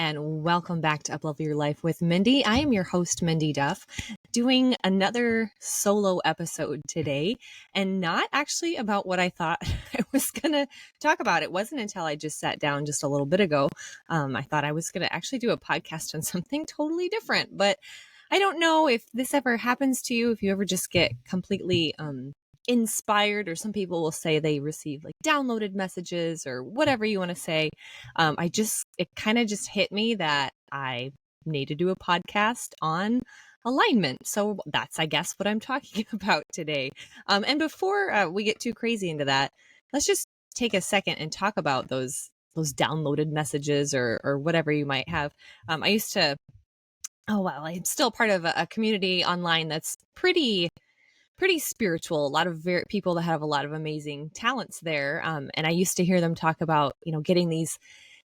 and welcome back to Uplevel Your Life with Mindy. I am your host, Mindy Duff, doing another solo episode today, and not actually about what I thought I was going to talk about. It wasn't until I just sat down just a little bit ago. I thought I was going to actually do a podcast on something totally different, but I don't know if this ever happens to you, if you ever just get completely inspired, or some people will say they receive like downloaded messages or whatever you want to say. It kind of just hit me that I need to do a podcast on alignment. So that's, I guess, what I'm talking about today. And before we get too crazy into that, let's just take a second and talk about those downloaded messages or whatever you might have. I used to, I'm still part of a community online that's pretty spiritual. A lot of people that have a lot of amazing talents there. And I used to hear them talk about, getting these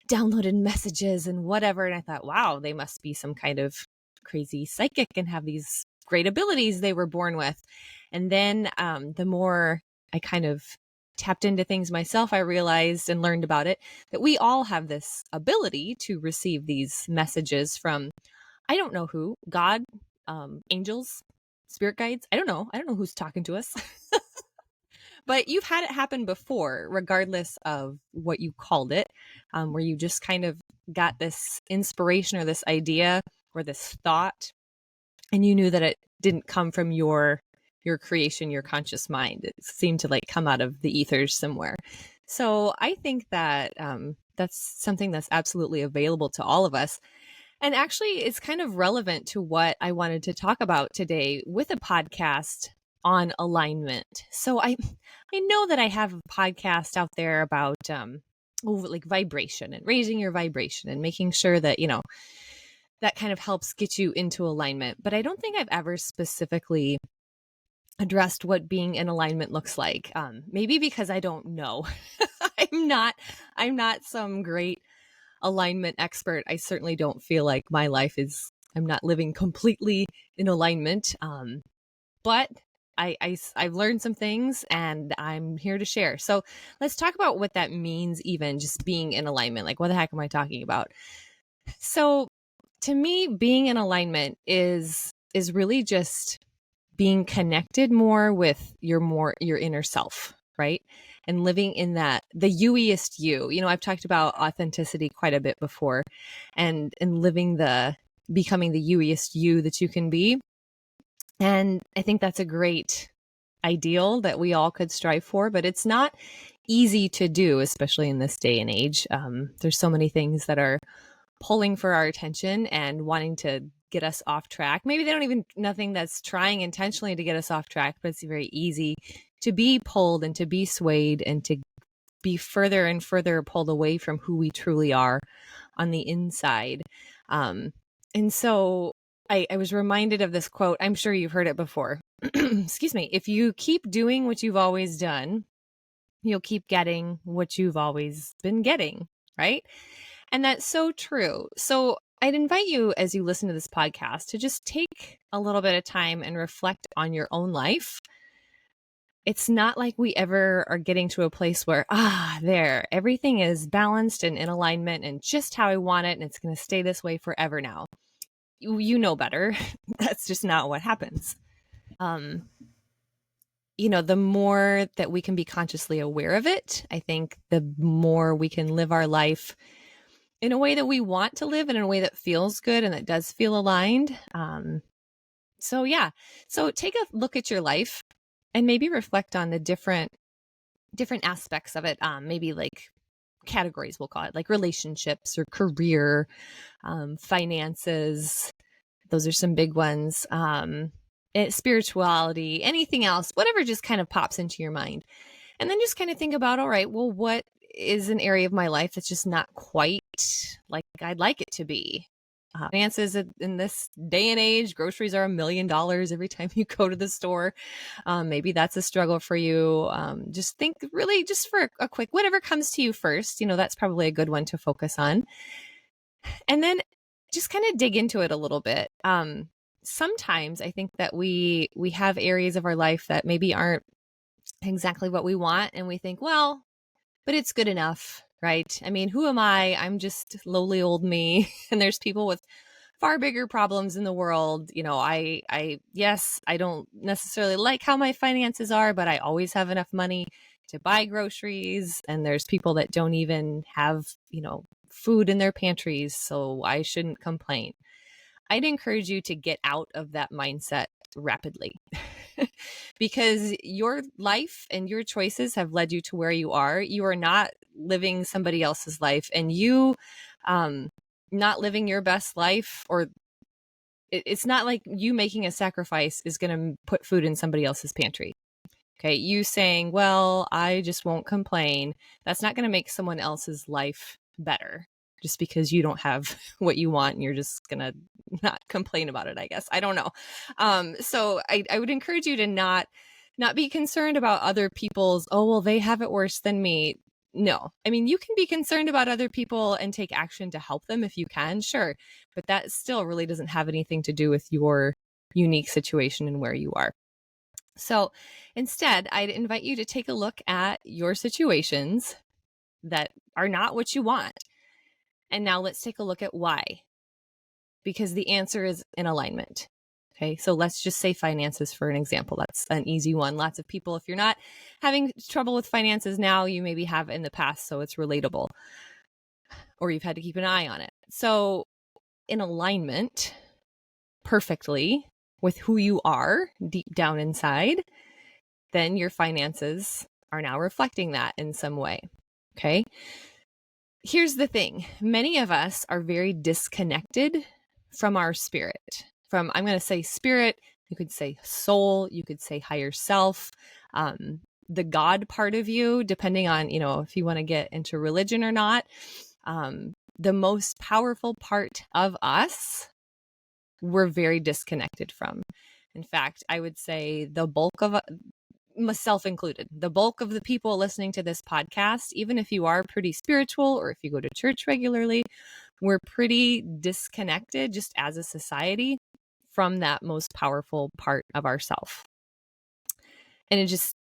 downloaded messages and whatever. And I thought, wow, they must be some kind of crazy psychic and have these great abilities they were born with. And then the more I kind of tapped into things myself, I realized and learned about it, that we all have this ability to receive these messages from, I don't know who, God, angels, spirit guides. I don't know who's talking to us. But you've had it happen before, regardless of what you called it, where you just kind of got this inspiration or this idea or this thought, and you knew that it didn't come from your creation, your conscious mind. It seemed to like come out of the ethers somewhere. So I think that that's something that's absolutely available to all of us. And actually, it's kind of relevant to what I wanted to talk about today with a podcast on alignment. So I know that I have a podcast out there about like vibration and raising your vibration and making sure that, that kind of helps get you into alignment. But I don't think I've ever specifically addressed what being in alignment looks like. Maybe because I don't know. I'm not some great alignment expert. I certainly don't feel like my life I'm not living completely in alignment. But I've learned some things and I'm here to share. So let's talk about what that means, even just being in alignment. Like, what the heck am I talking about? So to me, being in alignment is really just being connected more with your inner self, right? And living in that, the you-iest you. I've talked about authenticity quite a bit before, and becoming the you-iest you that you can be. And I think that's a great ideal that we all could strive for, but it's not easy to do, especially in this day and age. There's so many things that are pulling for our attention and wanting to get us off track. Maybe they don't even, nothing that's trying intentionally to get us off track, but it's very easy to be pulled and to be swayed and to be further and further pulled away from who we truly are on the inside. And so I was reminded of this quote. I'm sure you've heard it before. Excuse me. If you keep doing what you've always done, you'll keep getting what you've always been getting, right? And that's so true. So I'd invite you, as you listen to this podcast, to just take a little bit of time and reflect on your own life. It's not like we ever are getting to a place where, everything is balanced and in alignment and just how I want it, and it's going to stay this way forever now. You know better. That's just not what happens. The more that we can be consciously aware of it, I think the more we can live our life in a way that we want to live and in a way that feels good and that does feel aligned. So take a look at your life and maybe reflect on the different aspects of it. Maybe like categories, we'll call it, like relationships or career, finances. Those are some big ones. Spirituality, anything else, whatever just kind of pops into your mind. And then just kind of think about, all right, well, what is an area of my life that's just not quite like I'd like it to be? Finances in this day and age, groceries are $1 million every time you go to the store. Maybe that's a struggle for you. Just think really just for a quick, whatever comes to you first, that's probably a good one to focus on. And then just kind of dig into it a little bit. Sometimes I think that we have areas of our life that maybe aren't exactly what we want. And we think, well, but it's good enough. right? I mean, who am I? I'm just lowly old me. And there's people with far bigger problems in the world. Yes, I don't necessarily like how my finances are, but I always have enough money to buy groceries. And there's people that don't even have, food in their pantries. So I shouldn't complain. I'd encourage you to get out of that mindset rapidly because your life and your choices have led you to where you are. You are not living somebody else's life, and you not living your best life, or it's not like you making a sacrifice is going to put food in somebody else's pantry. Okay. You saying, well, I just won't complain. That's not going to make someone else's life better just because you don't have what you want and you're just going to not complain about it, I guess. I don't know. So I would encourage you to not be concerned about other people's, oh, well, they have it worse than me. No. I mean, you can be concerned about other people and take action to help them if you can, sure. But that still really doesn't have anything to do with your unique situation and where you are. So instead, I'd invite you to take a look at your situations that are not what you want. And now let's take a look at why. Because the answer is in alignment. Okay, so let's just say finances for an example. That's an easy one. Lots of people, if you're not having trouble with finances now, you maybe have in the past, so it's relatable. Or you've had to keep an eye on it. So in alignment perfectly with who you are deep down inside, then your finances are now reflecting that in some way. Okay. Here's the thing. Many of us are very disconnected from our spirit. From, I'm going to say spirit, you could say soul, you could say higher self, the God part of you, depending on, if you want to get into religion or not. The most powerful part of us, we're very disconnected from. In fact, I would say the bulk of myself included, the bulk of the people listening to this podcast, even if you are pretty spiritual or if you go to church regularly, we're pretty disconnected just as a society from that most powerful part of ourself. And it just,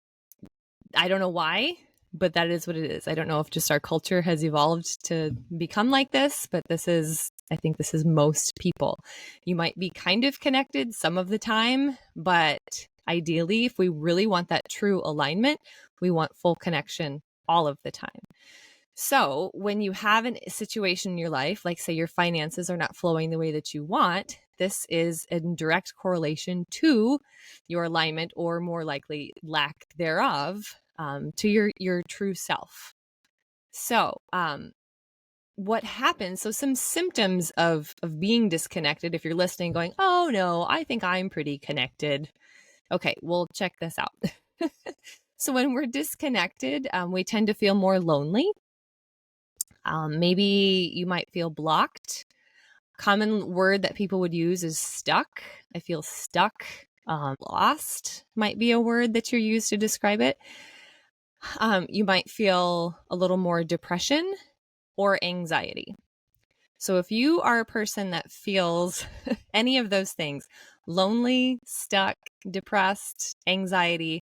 I don't know why, but that is what it is. I don't know if just our culture has evolved to become like this, but I think this is most people. You might be kind of connected some of the time, but ideally, if we really want that true alignment, we want full connection all of the time. So when you have a situation in your life, like say your finances are not flowing the way that you want, this is in direct correlation to your alignment, or more likely lack thereof, to your true self. So what happens, so some symptoms of being disconnected, if you're listening going, oh no, I think I'm pretty connected. Okay, well, check this out. So when we're disconnected, we tend to feel more lonely. Maybe you might feel blocked. Common word that people would use is stuck. I feel stuck. Lost might be a word that you're used to describe it. You might feel a little more depression or anxiety. So if you are a person that feels any of those things, lonely, stuck, depressed, anxiety,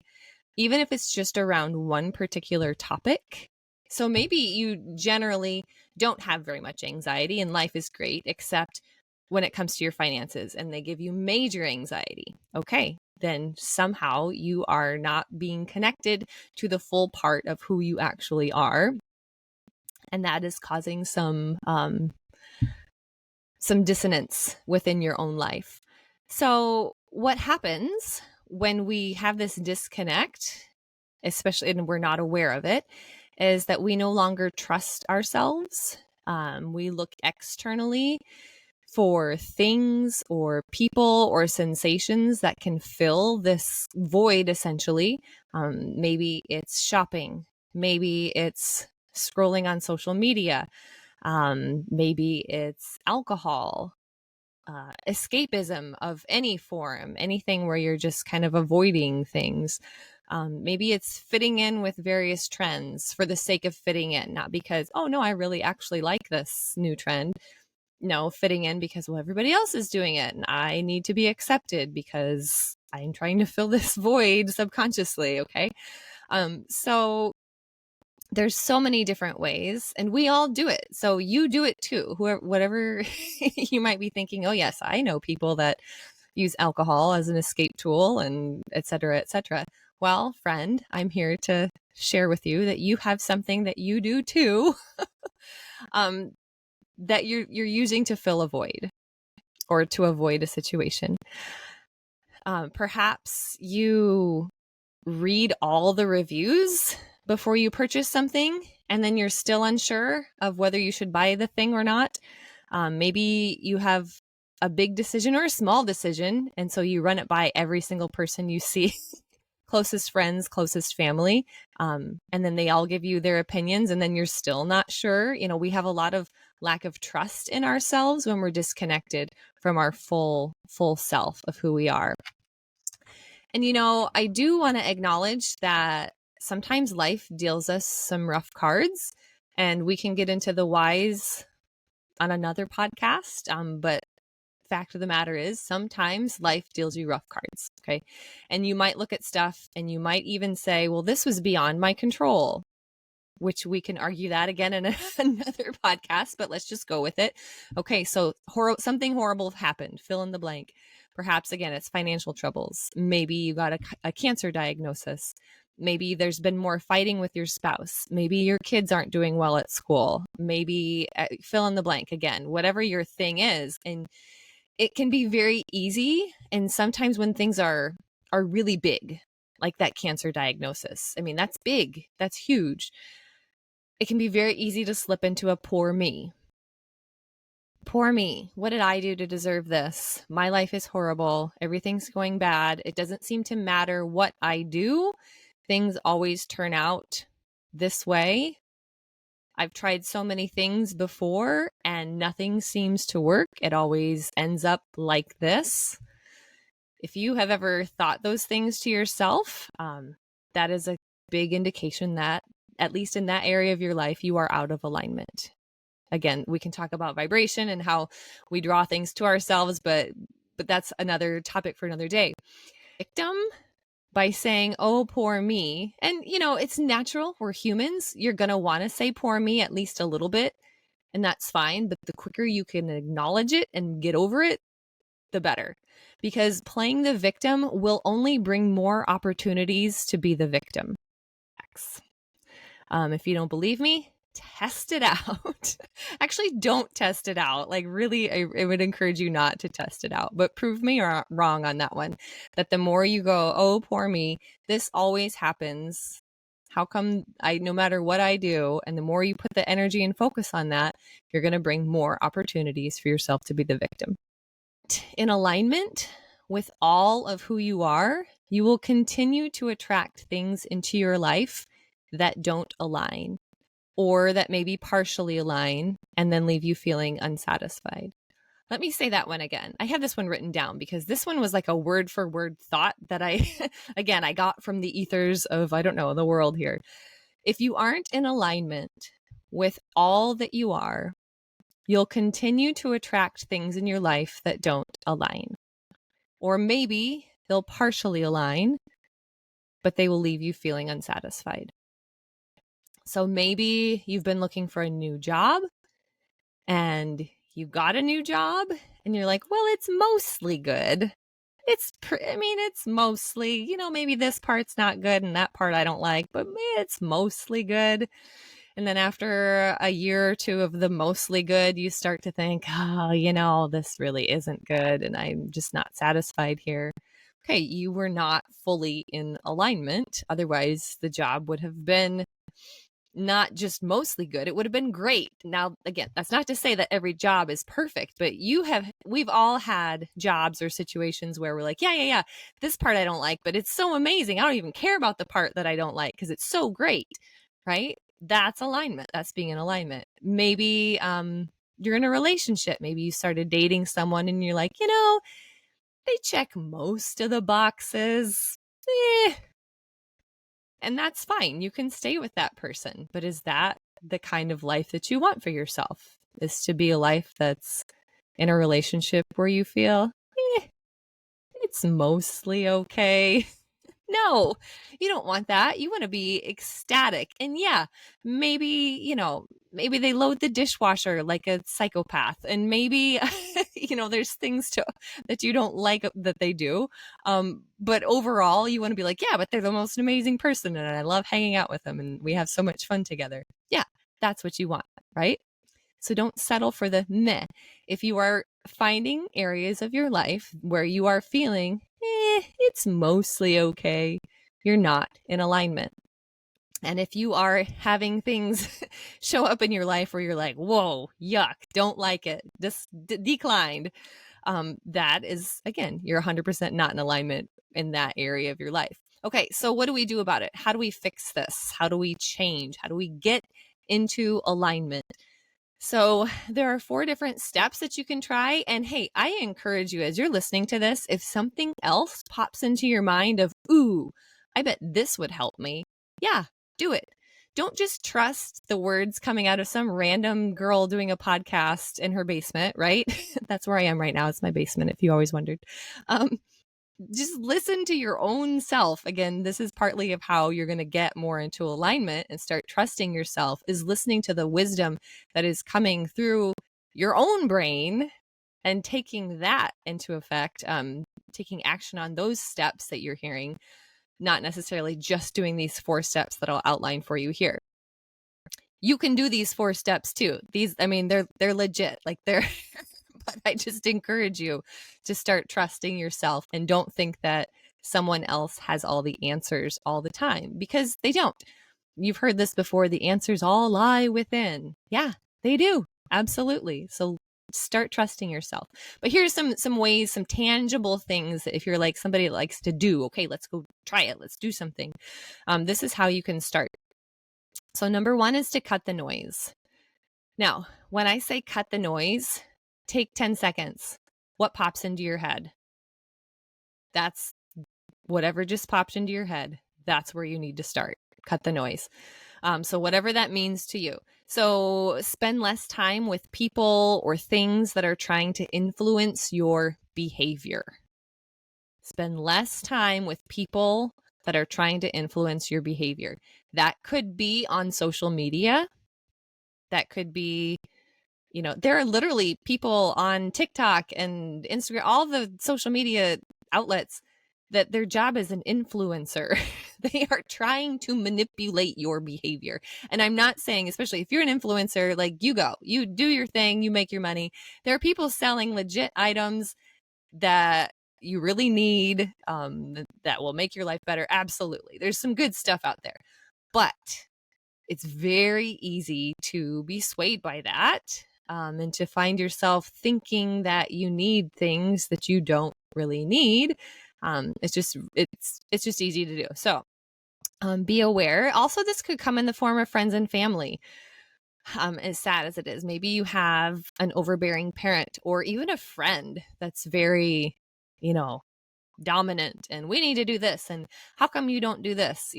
even if it's just around one particular topic. So maybe you generally don't have very much anxiety and life is great, except when it comes to your finances and they give you major anxiety. Okay, then somehow you are not being connected to the full part of who you actually are. And that is causing some dissonance within your own life. So what happens when we have this disconnect, especially, and we're not aware of it, is that we no longer trust ourselves. We look externally for things or people or sensations that can fill this void, essentially. Maybe it's shopping. Maybe it's scrolling on social media. Maybe it's alcohol. Escapism of any form, anything where you're just kind of avoiding things. Maybe it's fitting in with various trends for the sake of fitting in, not because, oh no, I really actually like this new trend. No, fitting in because, well, everybody else is doing it and I need to be accepted because I'm trying to fill this void subconsciously. Okay. So there's so many different ways, and we all do it. So you do it too. Whoever, whatever you might be thinking, oh yes, I know people that use alcohol as an escape tool and et cetera, et cetera. Well, friend, I'm here to share with you that you have something that you do too, that you're using to fill a void or to avoid a situation. Perhaps you read all the reviews before you purchase something, and then you're still unsure of whether you should buy the thing or not. Maybe you have a big decision or a small decision, and so you run it by every single person you see, closest friends, closest family, and then they all give you their opinions, and then you're still not sure. You know, we have a lot of lack of trust in ourselves when we're disconnected from our full self of who we are. And, you know, I do want to acknowledge that sometimes life deals us some rough cards, and we can get into the whys on another podcast. But fact of the matter is, sometimes life deals you rough cards. Okay. And you might look at stuff and you might even say, well, this was beyond my control, which we can argue that again in another podcast, but let's just go with it. Okay. So something horrible happened, fill in the blank. Perhaps, again, it's financial troubles. Maybe you got a cancer diagnosis. Maybe there's been more fighting with your spouse. Maybe your kids aren't doing well at school. Maybe fill in the blank again, whatever your thing is. And it can be very easy. And sometimes when things are really big, like that cancer diagnosis, I mean, that's big, that's huge. It can be very easy to slip into a poor me. Poor me. What did I do to deserve this? My life is horrible. Everything's going bad. It doesn't seem to matter what I do. Things always turn out this way. I've tried so many things before and nothing seems to work. It always ends up like this. If you have ever thought those things to yourself, that is a big indication that, at least in that area of your life, you are out of alignment. Again, we can talk about vibration and how we draw things to ourselves, but that's another topic for another day. Victim, by saying, oh, poor me. And, you know, it's natural. We're humans. You're going to want to say poor me at least a little bit, and that's fine. But the quicker you can acknowledge it and get over it, the better. Because playing the victim will only bring more opportunities to be the victim. If you don't believe me, test it out. Actually, don't test it out. Like, really, I would encourage you not to test it out, but prove me wrong on that one. That the more you go, oh, poor me, this always happens. How come no matter what I do, and the more you put the energy and focus on that, you're going to bring more opportunities for yourself to be the victim. In alignment with all of who you are, you will continue to attract things into your life that don't align, or that maybe partially align and then leave you feeling unsatisfied. Let me say that one again. I have this one written down because this one was like a word for word thought that I got from the ethers of, I don't know, the world here. If you aren't in alignment with all that you are, you'll continue to attract things in your life that don't align. Or maybe they'll partially align, but they will leave you feeling unsatisfied. So maybe you've been looking for a new job and you got a new job and you're like, well, it's mostly good. It's mostly, you know, maybe this part's not good and that part I don't like, but it's mostly good. And then after a year or two of the mostly good, you start to think, oh, you know, this really isn't good and I'm just not satisfied here. Okay, you were not fully in alignment. Otherwise, the job would have been not just mostly good, it would have been great. Now, again, that's not to say that every job is perfect, but we've all had jobs or situations where we're like, yeah, this part I don't like, but it's so amazing. I don't even care about the part that I don't like because it's so great, right? That's alignment. That's being in alignment. Maybe you're in a relationship. Maybe you started dating someone and you're like, you know, they check most of the boxes. And that's fine. You can stay with that person. But is that the kind of life that you want for yourself? Is to be a life that's in a relationship where you feel, it's mostly okay. No, you don't want that. You want to be ecstatic. And yeah, maybe, maybe they load the dishwasher like a psychopath. And maybe, there's things that you don't like that they do. But overall, you want to be like, yeah, but they're the most amazing person. And I love hanging out with them. And we have so much fun together. Yeah, that's what you want, right? So don't settle for the meh. If you are finding areas of your life where you are feeling, it's mostly okay, you're not in alignment. And if you are having things show up in your life where you're like, whoa, yuck, don't like it, just declined, that is, again, you're 100% not in alignment in that area of your life. Okay, so what do we do about it? How do we fix this? How do we change? How do we get into alignment? So there are 4 different steps that you can try. And hey, I encourage you as you're listening to this, if something else pops into your mind of, ooh, I bet this would help me. Yeah, do it. Don't just trust the words coming out of some random girl doing a podcast in her basement, right? That's where I am right now. It's my basement, if you always wondered. Just listen to your own self. Again, this is partly of how you're going to get more into alignment and start trusting yourself, is listening to the wisdom that is coming through your own brain and taking that into effect, taking action on those steps that you're hearing, not necessarily just doing these 4 steps that I'll outline for you here. You can do these 4 steps too. They're legit. Like they're but I just encourage you to start trusting yourself and don't think that someone else has all the answers all the time, because they don't. You've heard this before. The answers all lie within. Yeah, they do. Absolutely. So start trusting yourself. But here's some ways, some tangible things that if you're like somebody that likes to do, okay, let's go try it. Let's do something. This is how you can start. So number 1 is to cut the noise. Now, when I say cut the noise, take 10 seconds. What pops into your head? That's whatever just popped into your head. That's where you need to start. Cut the noise. So whatever that means to you. So spend less time with people or things that are trying to influence your behavior. Spend less time with people that are trying to influence your behavior. That could be on social media. That could be, there are literally people on TikTok and Instagram, all the social media outlets, that their job is an influencer. They are trying to manipulate your behavior. And I'm not saying, especially if you're an influencer, like you go, you do your thing, you make your money. There are people selling legit items that you really need, that will make your life better. Absolutely. There's some good stuff out there. But it's very easy to be swayed by that, and to find yourself thinking that you need things that you don't really need. It's just easy to do. So be aware. Also, this could come in the form of friends and family. As sad as it is, maybe you have an overbearing parent or even a friend that's very, dominant, and we need to do this, and how come you don't do this?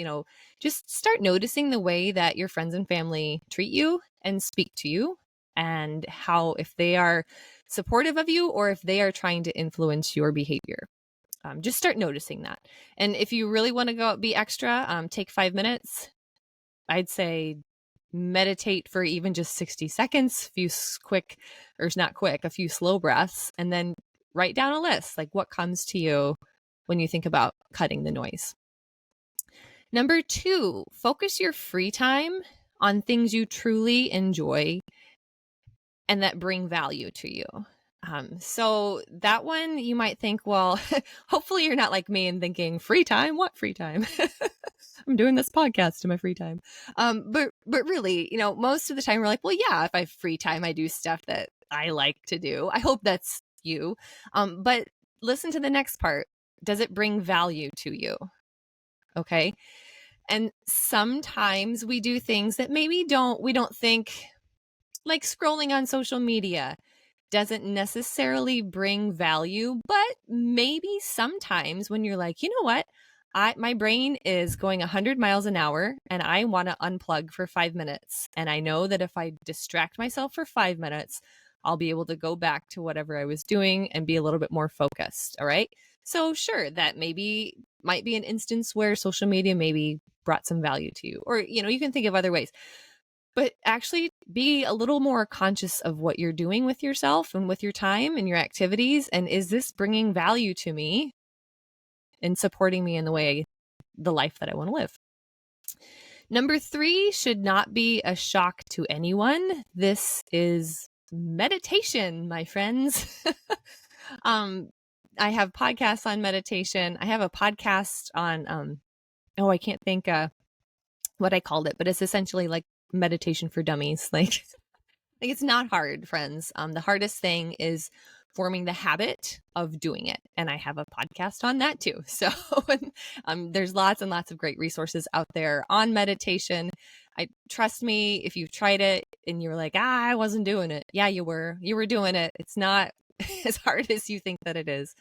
Just start noticing the way that your friends and family treat you and speak to you, and how, if they are supportive of you or if they are trying to influence your behavior. Just start noticing that. And if you really want to go be extra, take 5 minutes. I'd say meditate for even just 60 seconds, a few slow breaths, and then write down a list, like what comes to you when you think about cutting the noise. Number 2, focus your free time on things you truly enjoy and that bring value to you. So that one, you might think, well, hopefully you're not like me and thinking, free time? What free time? I'm doing this podcast in my free time. But really, most of the time we're like, well, yeah, if I have free time, I do stuff that I like to do. I hope that's you. But listen to the next part. Does it bring value to you? Okay. And sometimes we do things that maybe we don't think, like scrolling on social media doesn't necessarily bring value, but maybe sometimes when you're like, you know what, my brain is going 100 miles an hour and I want to unplug for 5 minutes. And I know that if I distract myself for 5 minutes, I'll be able to go back to whatever I was doing and be a little bit more focused. All right. So sure, that maybe might be an instance where social media maybe brought some value to you, or, you can think of other ways, but actually be a little more conscious of what you're doing with yourself and with your time and your activities. And is this bringing value to me and supporting me in the life that I want to live? Number 3 should not be a shock to anyone. This is meditation, my friends. um, I have podcasts on meditation. I have a podcast on, I can't think what I called it, but it's essentially like meditation for dummies. Like it's not hard, friends. The hardest thing is forming the habit of doing it. And I have a podcast on that too. So there's lots and lots of great resources out there on meditation. Trust me, if you've tried it and you're like, I wasn't doing it. Yeah, you were doing it. It's not as hard as you think that it is.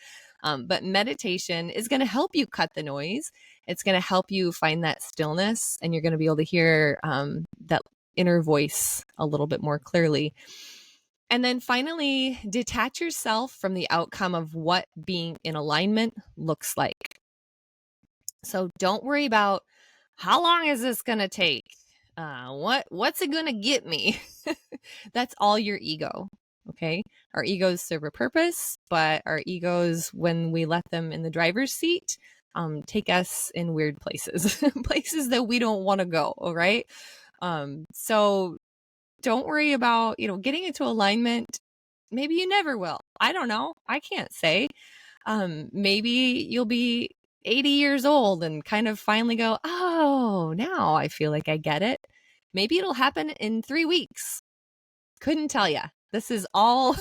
But meditation is going to help you cut the noise. It's going to help you find that stillness, and you're going to be able to hear that inner voice a little bit more clearly. And then finally, detach yourself from the outcome of what being in alignment looks like. So don't worry about how long is this going to take? What's it going to get me? That's all your ego. Okay. Our egos serve a purpose, but our egos, when we let them in the driver's seat, take us in weird places, places that we don't want to go. All right. So don't worry about, getting into alignment. Maybe you never will. I don't know. I can't say. Maybe you'll be 80 years old and kind of finally go, oh, now I feel like I get it. Maybe it'll happen in 3 weeks. Couldn't tell you. This is all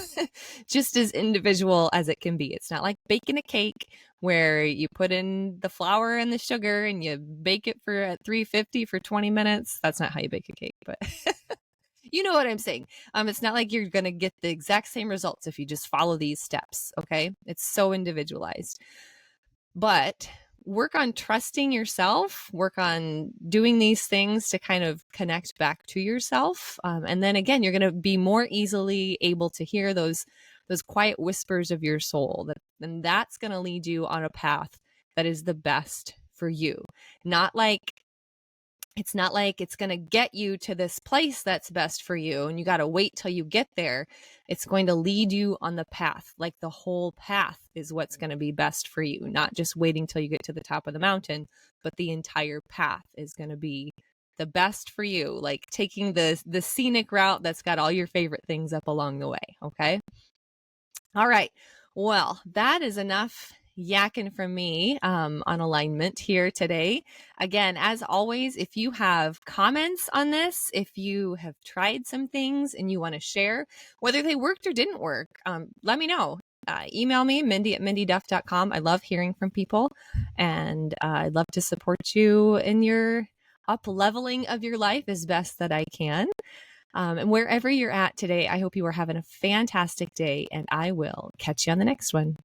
just as individual as it can be. It's not like baking a cake where you put in the flour and the sugar and you bake it for at 350 for 20 minutes. That's not how you bake a cake, but you know what I'm saying. It's not like you're going to get the exact same results if you just follow these steps. Okay. It's so individualized, but work on trusting yourself, work on doing these things to kind of connect back to yourself. And then again, you're going to be more easily able to hear those quiet whispers of your soul, and that's going to lead you on a path that is the best for you. It's not like it's going to get you to this place that's best for you and you got to wait till you get there. It's going to lead you on the path. Like the whole path is what's going to be best for you, not just waiting till you get to the top of the mountain, but the entire path is going to be the best for you. Like taking the scenic route that's got all your favorite things up along the way. Okay. All right. Well, that is enough yakking from me on alignment here today. Again, as always, if you have comments on this, if you have tried some things and you want to share whether they worked or didn't work, let me know. Email me, Mindy@mindyduff.com. I love hearing from people, and I'd love to support you in your up leveling of your life as best that I can. And wherever you're at today, I hope you are having a fantastic day, and I will catch you on the next one.